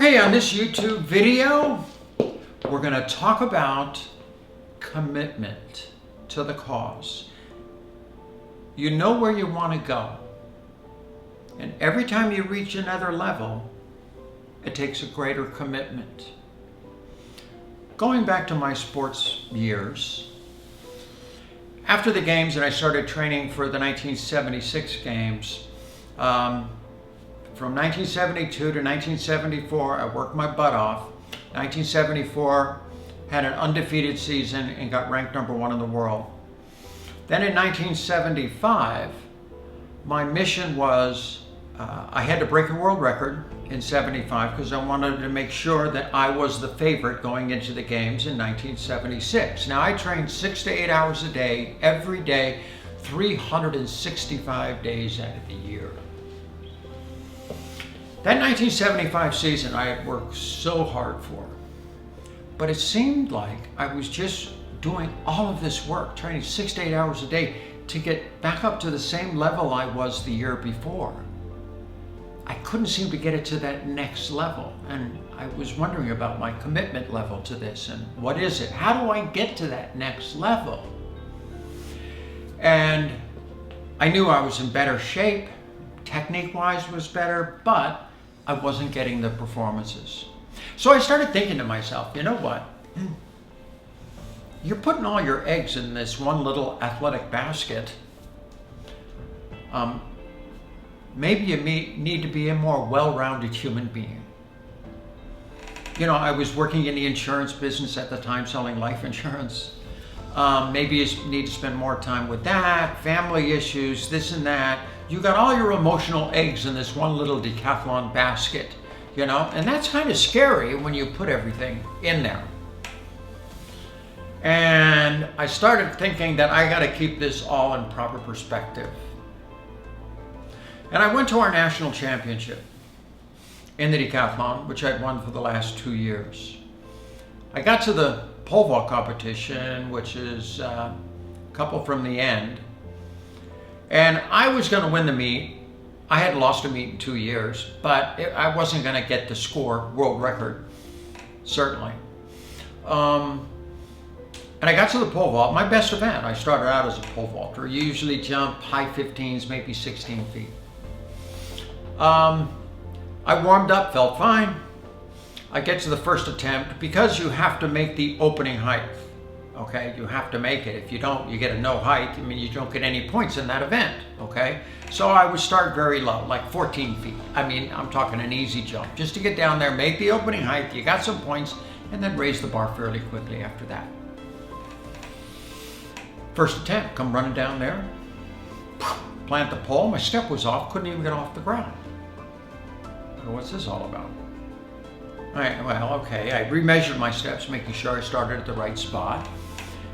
Okay, on this YouTube video, we're going to talk about commitment to the cause. You know where you want to go. And every time you reach another level, it takes a greater commitment. Going back to my sports years, after the games and I started training for the 1976 games, from 1972 to 1974, I worked my butt off. 1974, had an undefeated season and got ranked #1 in the world. Then in 1975, my mission was, I had to break a world record in 75 because I wanted to make sure that I was the favorite going into the games in 1976. Now I trained 6 to 8 hours a day, every day, 365 days out of the year. That 1975 season I had worked so hard for, but it seemed like I was just doing all of this work, training 6 to 8 hours a day to get back up to the same level I was the year before. I couldn't seem to get it to that next level, and I was wondering about my commitment level to this and what is it? How do I get to that next level? And I knew I was in better shape, technique-wise was better, but I wasn't getting the performances. So I started thinking to myself, you know what? You're putting all your eggs in this one little athletic basket. Maybe you need to be a more well-rounded human being. You know, I was working in the insurance business at the time, selling life insurance. Maybe you need to spend more time with that, family issues, this and that. You got all your emotional eggs in this one little Decathlon basket, you know, and that's kind of scary when you put everything in there. And I started thinking that I got to keep this all in proper perspective. And I went to our national championship in the Decathlon, which I'd won for the last 2 years. I got to the pole vault competition, which is a couple from the end. And I was going to win the meet. I hadn't lost a meet in 2 years, but I wasn't going to get the score world record, certainly. And I got to the pole vault, my best event. I started out as a pole vaulter. You usually jump high 15s, maybe 16 feet. I warmed up, felt fine. I get to the first attempt because you have to make the opening height. Okay, you have to make it. If you don't, you get a no height. I mean, you don't get any points in that event. Okay, so I would start very low, like 14 feet. I mean, I'm talking an easy jump just to get down there, make the opening height. You got some points, and then raise the bar fairly quickly after that. First attempt, come running down there, plant the pole. My step was off, couldn't even get off the ground. What's this all about? All right, well, okay, I remeasured my steps, making sure I started at the right spot.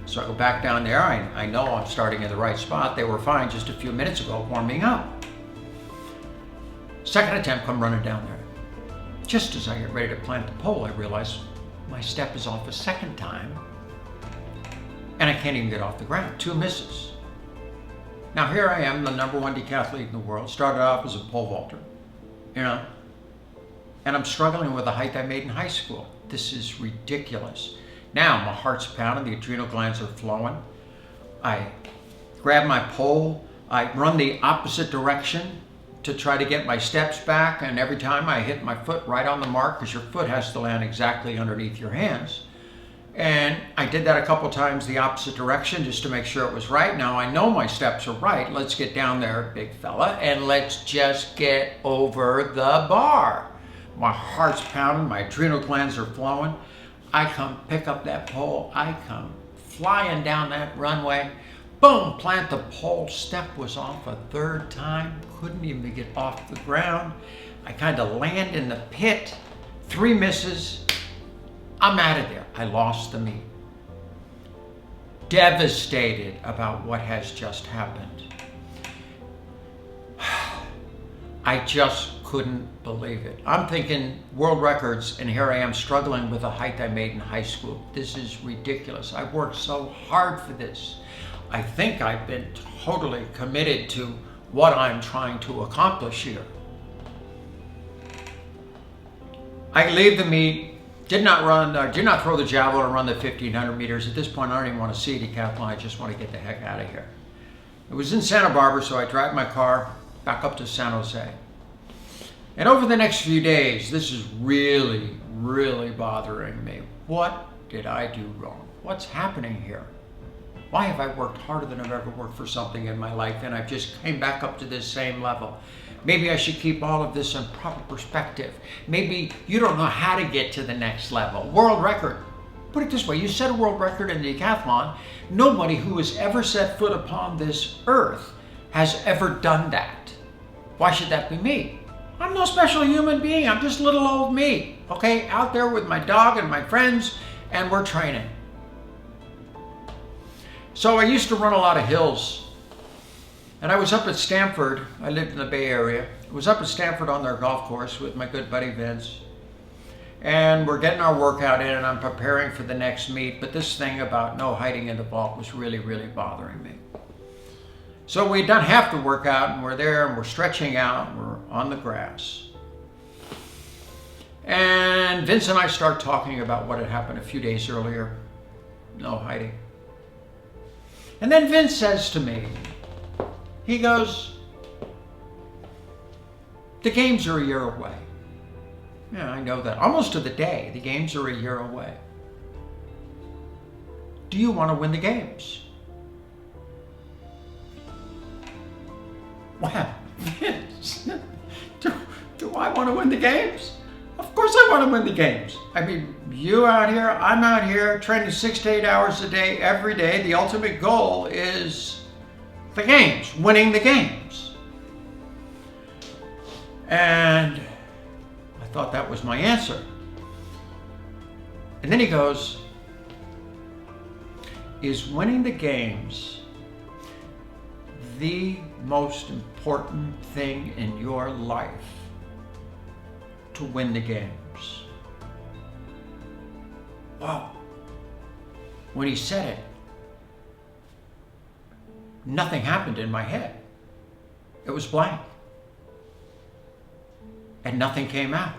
So I go back down there, I know I'm starting at the right spot. They were fine just a few minutes ago, warming up. Second attempt, come running down there. Just as I get ready to plant the pole, I realize my step is off a second time, and I can't even get off the ground, 2 misses. Now here I am, the #1 decathlete in the world, started off as a pole vaulter, you know, and I'm struggling with the height I made in high school. This is ridiculous. Now my heart's pounding, the adrenal glands are flowing. I grab my pole, I run the opposite direction to try to get my steps back, and every time I hit my foot right on the mark, because your foot has to land exactly underneath your hands. And I did that a couple times the opposite direction just to make sure it was right. Now I know my steps are right. Let's get down there, big fella, and let's just get over the bar. My heart's pounding, my adrenal glands are flowing. I come pick up that pole, I come flying down that runway, boom, plant the pole, step was off a 3rd time, couldn't even get off the ground. I kind of land in the pit, 3 misses, I'm out of there. I lost the meet. Devastated about what has just happened. I just couldn't believe it. I'm thinking world records, and here I am struggling with the height I made in high school. This is ridiculous. I've worked so hard for this. I think I've been totally committed to what I'm trying to accomplish here. I leave the meet, did not throw the javelin or run the 1,500 meters. At this point, I don't even want to see Decathlon. I just want to get the heck out of here. It was in Santa Barbara, so I drive my car back up to San Jose. And over the next few days, this is really, really bothering me. What did I do wrong? What's happening here? Why have I worked harder than I've ever worked for something in my life, and I've just came back up to this same level? Maybe I should keep all of this in proper perspective. Maybe you don't know how to get to the next level. World record. Put it this way, you set a world record in the Decathlon. Nobody who has ever set foot upon this earth has ever done that. Why should that be me? I'm no special human being. I'm just little old me, okay? Out there with my dog and my friends, and we're training. So I used to run a lot of hills. And I was up at Stanford. I lived in the Bay Area. I was up at Stanford on their golf course with my good buddy Vince. And we're getting our workout in, and I'm preparing for the next meet. But this thing about no hiding in the vault was really, really bothering me. So we'd done half the workout, and we're there, and we're stretching out, and we're on the grass. And Vince and I start talking about what had happened a few days earlier. No hiding. And then Vince says to me, he goes, the games are a year away. Yeah, I know that. Almost to the day, the games are a year away. Do you want to win the games? Wow. Do I want to win the games? Of course I want to win the games. I mean, you out here, I'm out here training 6 to 8 hours a day, every day. The ultimate goal is the games, winning the games. And I thought that was my answer. And then he goes, is winning the games the most important thing in your life? To win the games. Wow. When he said it, nothing happened in my head. It was blank. And nothing came out.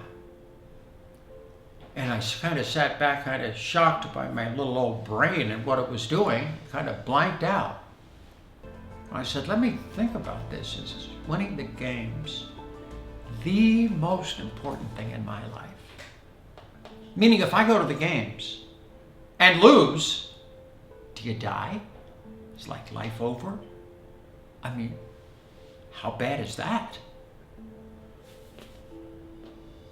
And I kind of sat back, kind of shocked by my little old brain and what it was doing, kind of blanked out. I said, let me think about this. Is winning the games the most important thing in my life? Meaning, if I go to the games and lose, do you die? Is like life over? I mean, how bad is that?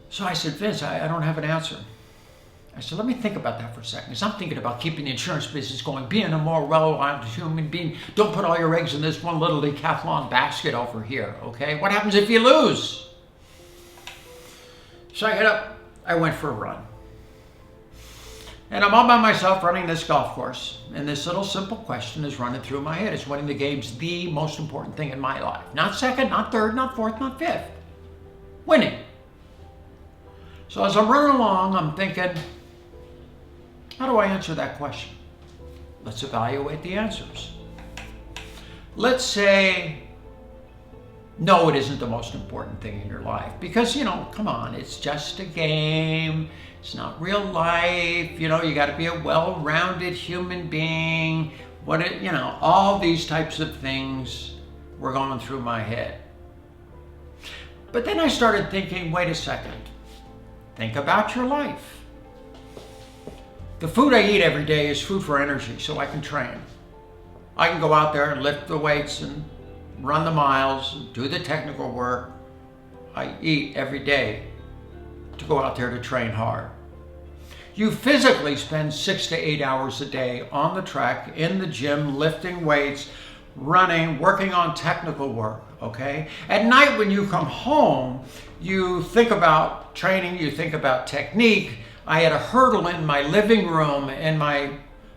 So I said, Vince, I don't have an answer. I said, let me think about that for a second. Because I'm thinking about keeping the insurance business going, being a more well-rounded human being. Don't put all your eggs in this one little Decathlon basket over here, okay? What happens if you lose? So I got up, I went for a run. And I'm all by myself running this golf course. And this little simple question is running through my head. Is winning the games the most important thing in my life? Not second, not third, not fourth, not fifth. Winning. So as I'm running along, I'm thinking, how do I answer that question? Let's evaluate the answers. Let's say, no, it isn't the most important thing in your life. Because, come on, it's just a game. It's not real life. You got to be a well-rounded human being. All these types of things were going through my head. But then I started thinking, wait a second. Think about your life. The food I eat every day is food for energy, so I can train. I can go out there and lift the weights and run the miles, do the technical work. I eat every day to go out there to train hard. You physically spend 6 to 8 hours a day on the track, in the gym, lifting weights, running, working on technical work, okay? At night when you come home, you think about training, you think about technique. I had a hurdle in my living room in my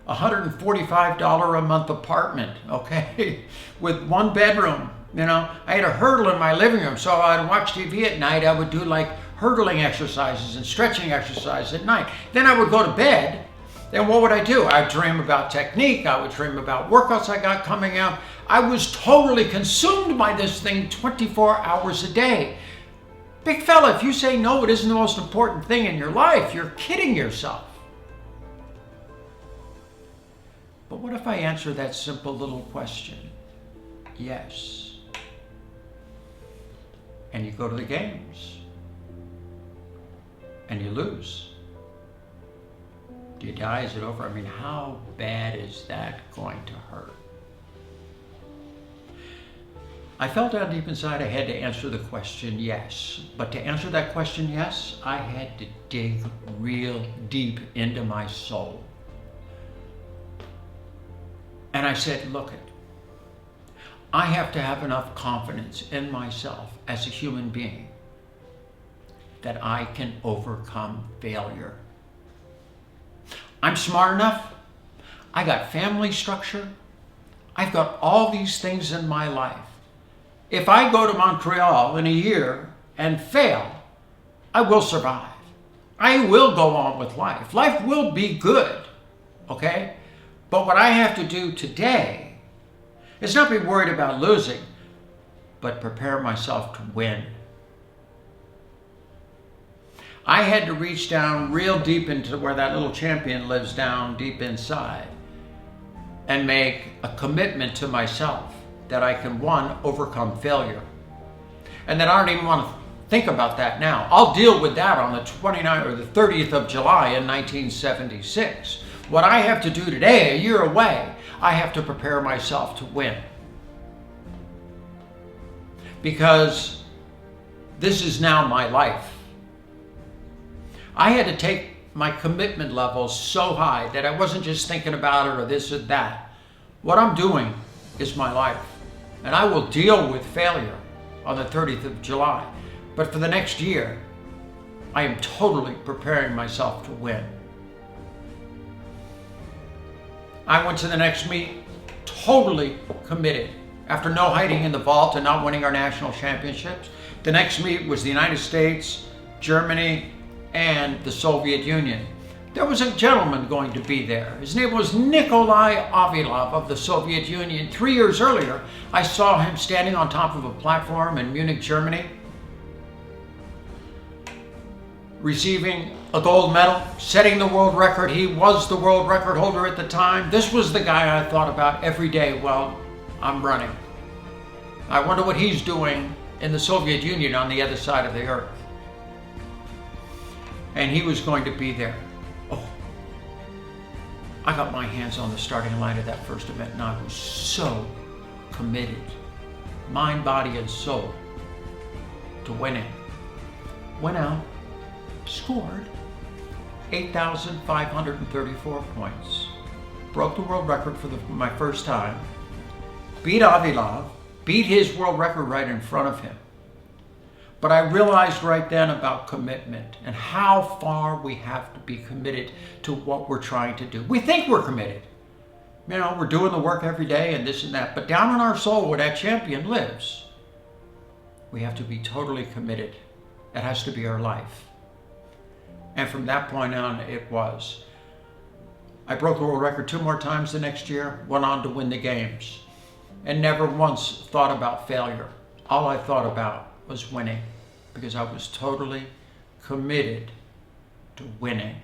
$145 a month apartment, okay, with one bedroom. I had a hurdle in my living room, so I'd watch TV at night. I would do like hurdling exercises and stretching exercises at night. Then I would go to bed, and what would I do? I'd dream about technique. I would dream about workouts I got coming out. I was totally consumed by this thing 24 hours a day. Big fella, if you say no, it isn't the most important thing in your life, you're kidding yourself. But what if I answer that simple little question? Yes. And you go to the games and you lose. Do you die? Is it over? I mean, how bad is that going to hurt? I felt down deep inside I had to answer the question yes. But to answer that question yes, I had to dig real deep into my soul. And I said, look, I have to have enough confidence in myself as a human being that I can overcome failure. I'm smart enough. I got family structure. I've got all these things in my life. If I go to Montreal in a year and fail, I will survive. I will go on with life. Life will be good, okay? But what I have to do today is not be worried about losing, but prepare myself to win. I had to reach down real deep into where that little champion lives down deep inside and make a commitment to myself that I can, one, overcome failure. And that I don't even want to think about that now. I'll deal with that on the 29th or the 30th of July in 1976. What I have to do today, a year away, I have to prepare myself to win. Because this is now my life. I had to take my commitment levels so high that I wasn't just thinking about it or this or that. What I'm doing is my life. And I will deal with failure on the 30th of July. But for the next year, I am totally preparing myself to win. I went to the next meet totally committed. After no hiding in the vault and not winning our national championships, the next meet was the United States, Germany, and the Soviet Union. There was a gentleman going to be there. His name was Nikolai Avilov of the Soviet Union. 3 years earlier, I saw him standing on top of a platform in Munich, Germany, receiving a gold medal, setting the world record. He was the world record holder at the time. This was the guy I thought about every day while I'm running. I wonder what he's doing in the Soviet Union on the other side of the earth. And he was going to be there. Oh, I got my hands on the starting line of that first event and I was so committed, mind, body, and soul, to winning. Went out, scored 8,534 points, broke the world record for my first time, beat Avilov, beat his world record right in front of him. But I realized right then about commitment and how far we have to be committed to what we're trying to do. We think we're committed. You know, we're doing the work every day and this and that, but down in our soul where that champion lives, we have to be totally committed. It has to be our life. And from that point on, it was. I broke the world record 2 more times the next year, went on to win the games, and never once thought about failure. All I thought about was winning, because I was totally committed to winning.